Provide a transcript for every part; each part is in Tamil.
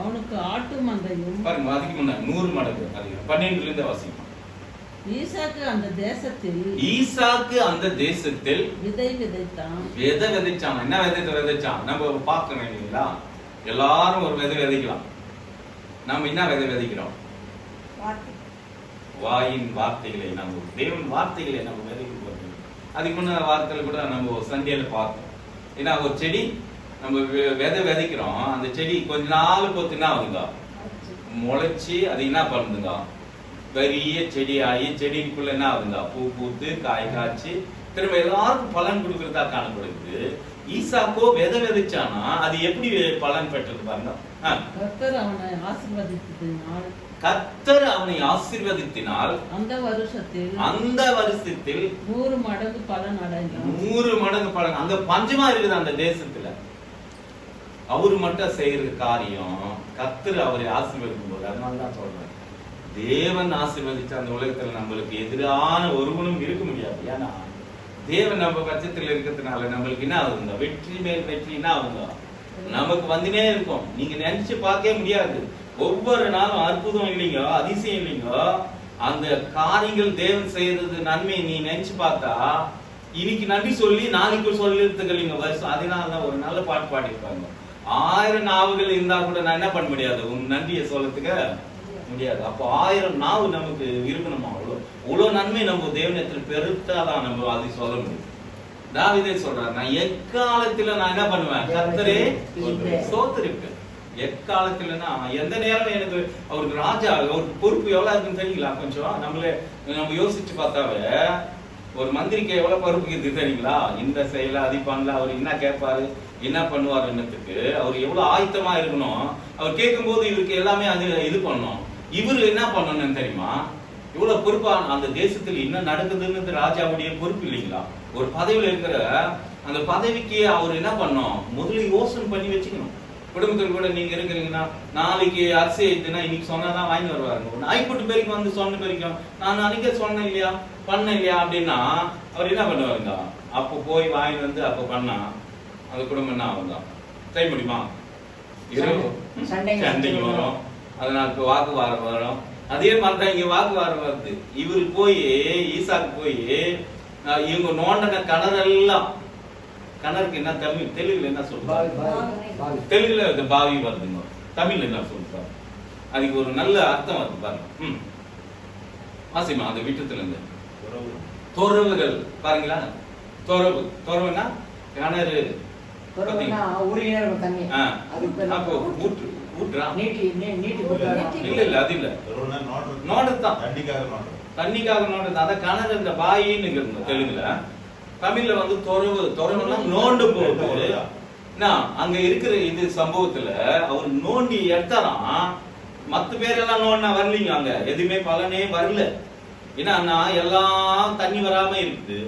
அவனுக்கு ஆட்டு மந்தையும். பாருங்க, அதுக்கு முன்ன 100 மடங்கு அதிகம். 12ல இருந்து வாசிக்கும். ஈசாக்கு அந்த தேசத்தில் விதை விதைத்தான். விதை விதைச்சான். என்ன விதை விதைச்சான்? நம்ம பார்க்கணும் இல்லைங்களா? எல்லாரும் ஒரு விதை விதைக்கலாம். நம்ம என்ன விதை விதைக்கிறோம்? வாயின் வார்த்தைகளை, நம்ம தேவன் வார்த்தைகளை நம்ம விதைக்கும் போது, அதுக்கு முன்ன வார்த்தையில கூட நம்ம சண்டையில பார்த்தோம். ஏன்னா ஒரு செடி நம்ம விதை விதைக்கிறோம், அந்த செடி கொஞ்ச நாள் பொறுத்து என்ன ஆகுதுங்க, முளைச்சி அது என்ன பண்ணுதுங்க, பெரிய செடி ஆகி செடிக்குள்ள என்ன ஆகுதுங்க, பூ பூத்து காய் காய்ச்சி திரும்ப எல்லாருக்கும் பலன் கொடுக்கறதா காணப்படுது. ஈசாக்கோ விதை விதைச்சானா அது எப்படி பலன் பெற்றது பாருங்க. கர்த்தர் அவனை ஆசீர்வதித்ததினால், கர்த்தர் அவனை ஆசீர்வதித்தினால் அந்த வருஷத்தில் 100 மடங்கு பலன் அடைந்தான். 100 மடங்கு பலன். அந்த பஞ்சமா இருக்குது அந்த தேசத்துல. அவரு மட்டும் செய்யற காரியம் கர்த்தர் அவரை ஆசீர்வதிக்கும் போது, அதனாலதான் சொல்றேன், தேவன் ஆசீர்வதிச்ச அந்த உலகத்துல நம்மளுக்கு எதிரான ஒருவனும் இருக்க முடியாது. ஏன்னா தேவன் நம்ம பட்சத்தில் இருக்கிறதுனால நம்மளுக்கு என்ன ஆகுதுங்க, வெற்றி மேல் வெற்றி என்ன ஆகுங்க, நமக்கு வந்துனே இருக்கும். நீங்க நினைச்சு பார்க்கவே முடியாது. ஒவ்வொரு நாளும் அற்புதம் இல்லைங்க, அதிசயம் இல்லைங்க, அந்த காரியங்கள் தேவன் செய்யறது நன்மை நீ நினைச்சு பார்த்தா இன்னைக்கு நன்றி சொல்லி நாளைக்கு சொல்லிருத்துக்கு இல்லைங்க வருஷம். அதனாலதான் ஒரு நல்ல பாட்டு பாடிருப்பாங்க, 1000 நாவுகள் இருந்தா கூட நான் என்ன பண்ண முடியாது, உன் நன்றியை சொல்லத்துக்கு முடியாது. அப்போ 1000 நாவு நமக்கு இருக்கணுமா? அவ்வளவு நன்மை நம்ம தேவனத்தில் பெருத்தாதான் நம்ம அதை சொல்ல முடியும். தாவீதே சொல்றாரு, நான் எக்காலத்துல நான் என்ன பண்ணுவேன், கர்த்தரே ஸ்தோத்திரிப்பேன். எக்காலத்துலன்னா எந்த நேரம் எனக்கு அவருக்கு ராஜா, அவருக்கு பொறுப்பு எவ்வளவு இருக்குன்னு தெரியுங்களா? கொஞ்சம் நம்ம யோசிச்சு பார்த்தாவே ஒரு மந்திரிக்கு எவ்வளவு பொறுப்பு இருக்கு தெரியுங்களா? இந்த செயல அது பண்ணல, அவர் என்ன கேட்பாரு, என்ன பண்ணுவார், என்னத்துக்கு அவர் எவ்வளவு ஆயத்தமா இருக்கணும். அவர் கேட்கும் போது இவருக்கு எல்லாமே அது இது பண்ணணும். இவரு என்ன பண்ணணும்னு தெரியுமா? இவ்வளவு பொறுப்பா அந்த தேசத்தில் என்ன நடக்குதுன்னு ராஜாவுடைய பொறுப்பு இல்லைங்களா? ஒரு பதவியில இருக்கிற அந்த பதவிக்கு அவர் என்ன பண்ணணும், முதல்ல யோசனை பண்ணி வச்சுக்கணும். குடும்பத்தில் கூட நீங்க இருக்கிறீங்கன்னா, நாளைக்கு அரிசி ஆயிடுச்சுன்னா இன்னைக்கு சொன்னாதான் வாங்கி வருவாருங்க. ஐப்பட்டு பேருக்கு வந்து சொன்ன பேருக்கும் நான் அன்னைக்கே சொன்னேன் இல்லையா, பண்ண இல்லையா அப்படின்னா அவர் என்ன பண்ணுவாருங்க, அப்போ போய் வாங்கி வந்து அப்ப பண்ணா அந்த குடும்பம் என்ன ஆகுங்க, செய்ய முடியுமா? சண்டைக்கு வரும், அதனால வாக்குவாதம் வரும். அதே மாதிரிதான் இங்க வாக்குவாதம் வருது. இவரு போய் ஈசாக்கு போய் இவங்க நோண்டன கிணறெல்லாம், கிணறுக்கு என்ன தமிழ் தெலுங்குல என்ன சொல்றாங்க, தெலுங்குல பாவி வருதுங்க, தமிழ்ல என்ன சொல்றாங்க, அதுக்கு ஒரு நல்ல அர்த்தம் வருது பாருங்க. ஆசிமா அந்த வீட்டத்துல இருந்து துறவுகள் பாருங்களா, துறவுனா கிணறு, தண்ணிக்காக நோண்டு, அத கிணறு இந்த பாயின்னு தெலுங்குல. தமிழ்ல வந்து துறவுனா நோண்டு போகுது. அங்க இருக்கிற இது சம்பவத்துல அவர் நோண்டி எடுத்தாராம். மத்த பேரெல்லாம் நோண்டா வரலீங்க, அங்க எதுவுமே பலனே வரல. ஏன்னா எல்லாம் தண்ணி வராம இருக்குது.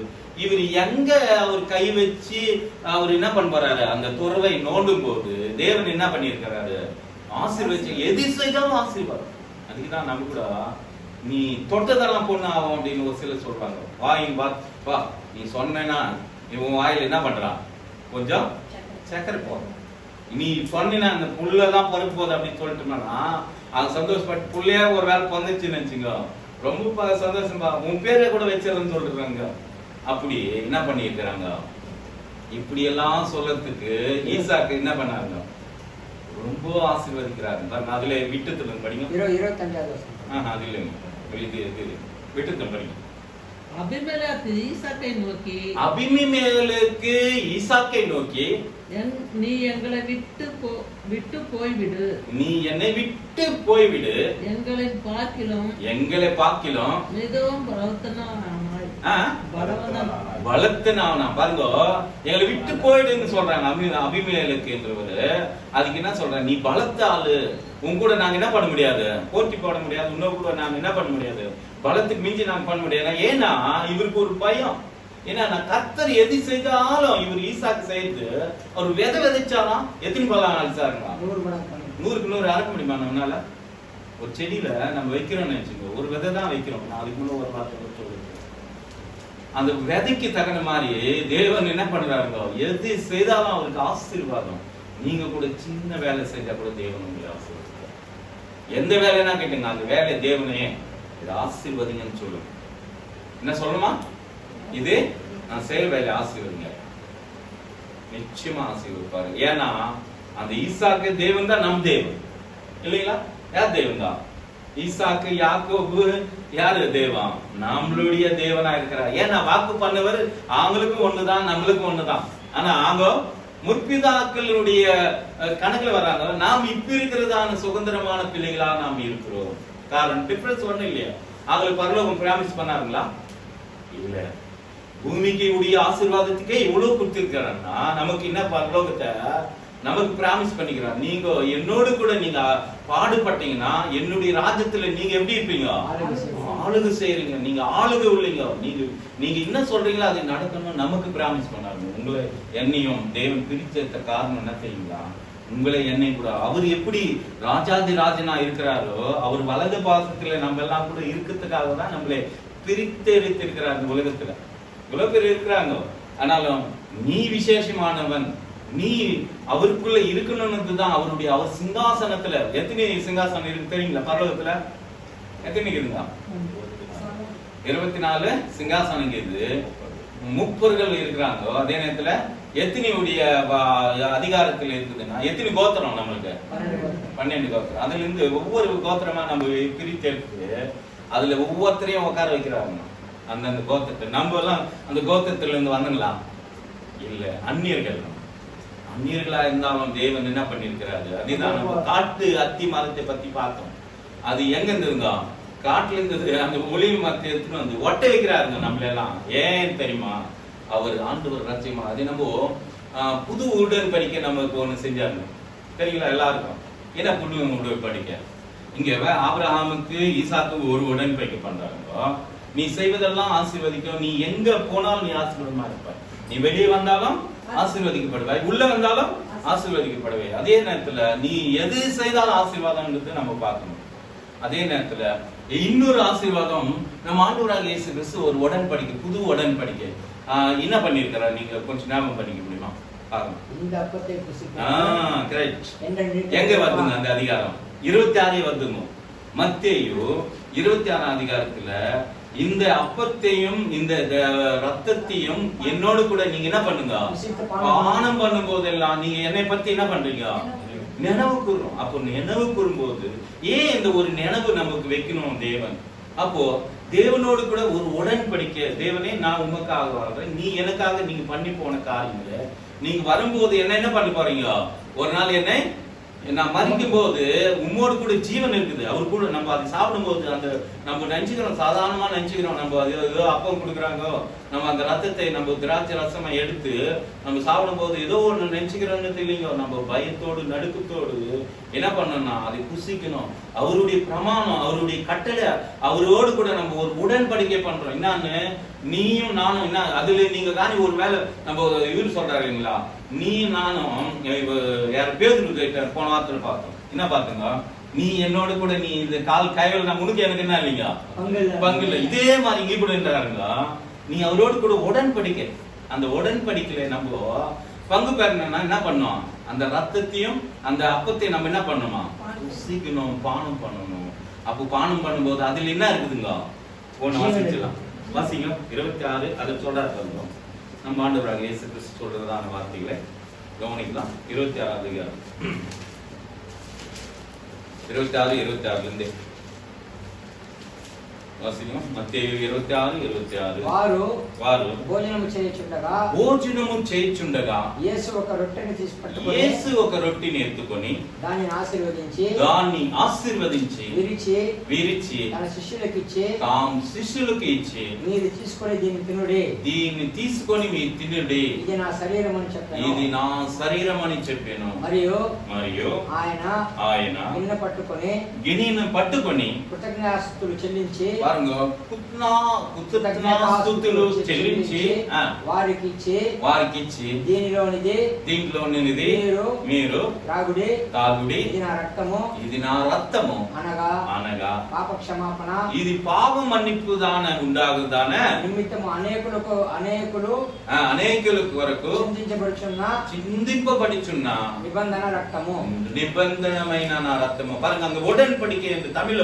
இவர் எங்க அவர் கை வச்சு அவர் என்ன பண்ண போறாரு, அந்த துறவை நோண்டும் போது தேவன் என்ன பண்ணிருக்கிறாரு, ஆசீர்வதிச்சு. எது செய்தாலும் ஆசீர்வாதம். அதுக்குதான் நம்ம கூட நீ தொட்டதெல்லாம் பொண்ணு ஆகும் அப்படின்னு ஒரு சிலர் சொல்றாங்க. வாயின் வா நீ சொன்னா இவன் வாயில என்ன பண்றான், கொஞ்சம் சக்கரை போதும். நீ சொன்னா அந்த புல்லெல்லாம் பருப்பு போகுது அப்படின்னு சொல்லிட்டோம்னா அது சந்தோஷப்பட்டு புள்ளையா ஒரு வேலை வந்துச்சுன்னு வச்சுங்க, ரொம்ப சந்தோஷமா உன் பேரை கூட வச்சிருன்னு சொல்றாங்க. அப்படி என்ன பண்ணிருக்கிறாங்க. இப்படி எல்லாம் சொல்றதுக்கு ஈசாக்கு என்ன பண்ணாங்க, ரொம்ப ஆசீர்வதிக்கிறாங்க. அதுல விட்டுத்தல் படிங்க, 25வது வசனம். அதுல விட்டுத்தல் படிங்க. அபிமெலேக்கு ஈசாக்கை நோக்கி நீ எங்களை விட்டு போய்விடு, நீ என்னை விட்டு போய்விடு, எங்களை பார்க்கிலும் மிகவும் பலத்தினாவனா பாருங்க, எங்களை விட்டு போயிடுன்னு சொல்றாங்க அபிமெலேக்கு என்றவர். அதுக்கு என்ன சொல்ற, நீ பலத்த ஆளு, உன் கூட நாங்க என்ன பண்ண முடியாது, போட்டி போட முடியாது, இன்னும் கூட நாங்க என்ன பண்ண முடியாது, பலத்துக்கு மிஞ்சி நாங்க பண்ண முடியாது. ஏன்னா இவருக்கு ஒரு பயம். ஏன்னா நான் கர்த்தர் எது செய்தாலும் இவர் ஈசாக்கு செய்து அவர் விதை விதைச்சாலும் எத்தனை பலம் அழிச்சாருங்களா, 100க்கு 100 அறக்க முடியுமா நம்மளால? ஒரு செடியில நம்ம வைக்கிறோம்னு நினைச்சுக்கோ, ஒரு விதை தான் வைக்கிறோம். அதுக்கு முன்ன ஒரு வார்த்தை சொல்லுங்க, அந்த விதைக்கு தகுந்த மாதிரி தேவன் என்ன பண்றாருங்க, எது செய்தாலும் அவருக்கு ஆசீர்வாதம். நீங்க கூட சின்ன வேலை செஞ்சா கூட தேவன் உங்களை ஆசீர்வதிப்பார். எந்த வேலைன்னா கேட்டுங்க, அந்த வேலை தேவனே இதை ஆசீர்வதிங்கன்னு சொல்லுங்க. என்ன சொல்லணுமா? இது நான் செய்யற வேலை ஆசீர்வதிங்க, நிச்சயமா ஆசீர்வதிப்பாரு. ஏன்னா அந்த ஈசாக்கு தேவன் தான் நம் தேவன் இல்லைங்களா? யார் தேவன் தான்? ஈசாக்கு யாக்கோபு யாரு தேவன்? நம்மளுடைய தேவனா இருக்கிறார். ஏன்னா வாக்கு பண்ணவர் அவங்களுக்கும் ஒண்ணுதான், நம்மளுக்கும் ஒண்ணுதான். ஆனா அவங்க முற்பிதாக்களுடைய கணக்குல வராங்க. நாம் இப்ப இருக்கிறதான சுதந்திரமான பிள்ளைகளா நாம் இருக்கிறோம். காரணம் டிஃபரன்ஸ் ஒண்ணும் இல்லையா? அவங்களுக்கு பரலோகம் பிராமிஸ் பண்ணாருங்களா? இல்ல. பூமிக்கு உடைய ஆசீர்வாதத்துக்கே இவ்வளவு கொடுத்திருக்கிறாருன்னா நமக்கு என்ன பரலோகத்தை நமக்கு பிராமிஸ் பண்ணிக்கிறார். நீங்க என்னோடு கூட நீங்க பாடுபட்டீங்கன்னா என்னுடைய ராஜ்யத்துல நீங்க எப்படி இருப்பீங்க? ஆளுகை செய்யறீங்க, நீங்க ஆளுகை உள்ளீங்க. நீங்க என்ன சொல்றீங்களோ அது நடக்கணும் நமக்கு பிராமிஸ் பண்ணாருங்க. உங்களை என்னையும் தேவன் பிரிச்ச காரணம் என்ன தெரியுங்களா? உங்களை என்னை கூட அவர் எப்படி ராஜாதி ராஜனா இருக்கிறாரோ அவர் வலது பாசத்துல நம்ம எல்லாம் கூட இருக்கிறதுக்காக தான் நம்மளை பிரித்து எடுத்திருக்கிறார். இந்த உலகத்துல இவ்வளவு பேர் இருக்கிறாங்க, ஆனாலும் நீ விசேஷமானவன், நீ அவருக்குள்ள இருக்கணும்னு தான் அவருடைய அவர் சிங்காசனத்துல. எத்தனை சிங்காசனம் இருக்கு தெரியுங்களா? பரலோகத்துல எத்தனை இருக்குங்க? 24 சிங்காசனம் இருக்குது. முப்பர்கள் இருக்கிறாங்க. அதே நேரத்துல எத்தனையுடைய அதிகாரத்துல இருக்குதுன்னா எத்தனை கோத்திரம்? நம்மளுக்கு 12 கோத்திரம். அதுல இருந்து ஒவ்வொரு கோத்திரமா நம்ம பிரித்து எடுத்து அதுல ஒவ்வொருத்தரையும் உட்கார வைக்கிறாங்க. அந்தந்த கோத்திரத்தை நம்ம எல்லாம் அந்த கோத்திரத்துல இருந்து வந்தங்களா? இல்ல, அந்நியர்கள். அந்நியர்களா இருந்தாலும் தேவன் என்ன பண்ணிருக்கிறாரு? அதுதான் நம்ம காட்டு அத்தி மரத்தை பத்தி பார்த்தோம். அது எங்க இருந்ததுங்க? காட்டுல இருந்தது. அந்த ஒளிவு மரத்தை எடுத்துன்னு வந்து ஒட்ட வைக்கிறாருங்க நம்மள எல்லாம். ஏன் தெரியுமா? அவர் ஆண்டவர் ராஜ்யமா. அது நம்ம புது உடன்படிக்கை நமக்கு ஒண்ணு செஞ்சாருங்க தெரியுங்களா? எல்லாருக்கும் என்ன புது உடன்படிக்கை? இங்க ஆபிரகாமுக்கு ஈசாக்கு ஒரு உடன்படிக்கை பண்றாங்க. நீ செய்வதெல்லாம் ஆசீர்வதிக்கும், நீ எங்க போனாலும் நீ ஆசீர்வாதமா இருப்ப, நீ வெளியே வந்தாலும் ஆசீர்வதிக்கப்படுவாய், உள்ள வந்தாலும் ஆசீர்வதிக்கப்படுவே. அதே நேரத்துல நீ எது செய்தாலும் ஆசீர்வாதம் நம்ம பார்க்கணும். அதே நேரத்துல இன்னொரு ஆசீர்வாதம் நம்ம ஆண்டவராகிய இயேசு கிறிஸ்து ஒரு உடன்படிக்கை, புது உடன்படிக்கை என்ன பண்ணிருக்கிறார்? நீங்க கொஞ்சம் ஞாபகம் பண்ணிக்க முடியுமா? எங்க வருதுங்க அந்த அதிகாரம்? 26 வருதுங்க. மத்தேயு 26 அதிகாரத்துல இந்த அப்பத்தையும் இந்த ரத்தத்தையும் என்னோடு கூட நீங்க என்ன பண்ணுங்க? பானம் பண்ணும் போதெல்லாம் நீங்க என்னை பத்தி என்ன பண்றீங்க? நினைவு கூறும். அப்போ நினைவு கூறும்போது ஏன் இந்த ஒரு நினைவு நமக்கு வைக்கணும் தேவன்? அப்போ தேவனோடு கூட ஒரு உடன்படிக்கை. தேவனே நான் உமக்காக வாழ்றேன், நீ எனக்காக நீங்க பண்ணி போன காரியங்களை நீங்க வரும்போது என்ன பண்ணி போறீங்க? ஒரு நாள் என்னை நான் மறிக்கும் போது உம்மோடு கூட ஜீவன் இருக்குது. அவர் கூட நம்ம அதை சாப்பிடும் போது அந்த நம்ம நினைச்சுக்கிறோம், சாதாரணமா நினைச்சுக்கிறோம். நம்ம ஏதோ அப்பம் கொடுக்குறாங்க, நம்ம அந்த ரத்தத்தை நம்ம திராட்சை ரசமா எடுத்து நம்ம சாப்பிடும் போது ஏதோ ஒண்ணு நினைச்சுக்கிறோம்னு தெரியலீங்க. நம்ம பயத்தோடு நடுக்கத்தோடு என்ன பண்ணணும்னா அதை புசிக்கணும். அவருடைய பிரமாணம், அவருடைய கட்டளை, அவரோடு கூட நம்ம ஒரு உடன்படிக்கை பண்றோம். என்னன்னு நீயும் நானும் என்ன அதுல நீங்க தானே ஒரு வேலை நம்ம இவரு சொல்றாரு இல்லைங்களா? நீ நானும் யார பேதுரு போன வாரத்துல பார்த்தோம். என்ன பார்த்தோங்க? நீ என்னோட கூட நீ இந்த கால் கைகள் நான் உனக்கு எனக்கு என்ன இல்லைங்க பங்கு இல்லை. இதே மாதிரி இங்க கூட இருந்தாருங்க. நீ அவரோடு கூட உடன்படிக்கை, அந்த உடன்படிக்கையில நம்ம பங்கு பெறணும்னா என்ன பண்ணோம்? அந்த ரத்தத்தையும் அந்த அப்பத்தையும் நம்ம என்ன பண்ணணுமா? ருசிக்கணும், பானம் பண்ணணும். அப்போ பானம் பண்ணும்போது அதுல என்ன இருக்குதுங்க? போன வாசிக்கலாம், வாசிங்க 26 அதை சொல்றாரு. நம்ம ஆண்டவராக இயேசு கிறிஸ்து சொல்றதான வார்த்தைகளை கவனிக்கலாம். 26 அதிகாரம் 26 இருந்து మత్తయి 26:26 వారు భోజనము చేయుచుండగా యేసు ఒక రొట్టెని ఎత్తుకొని దానిని ఆశీర్వదించి విరిచి తన శిష్యులకు ఇచ్చి మీరు తీసుకొని దీన్ని తీసుకొని మీరు తినుడి, ఇది నా శరీరం అని చెప్పాను. మరియు ఆయన గిన్నెను పట్టుకొని కృతజ్ఞతాస్తుతులు చెల్లించి பாருங்க, కృతజ్ఞతాస్తుతులు చెల్లించి వారికిచ్చి దీంట్లోనిది మీరు తాగుడి, ఇది నా రక్తము అనగా ఇది పాప మన్నిపు ఉండాగుదాన నిమిత్తము అనేకుల కొరకు చిందింపబడుచున్న నిబంధన రక్తము నిబంధనమైన నా రక్తము. பாருங்க, அங்க உடன்படிக்கை என்று தமிழ்ல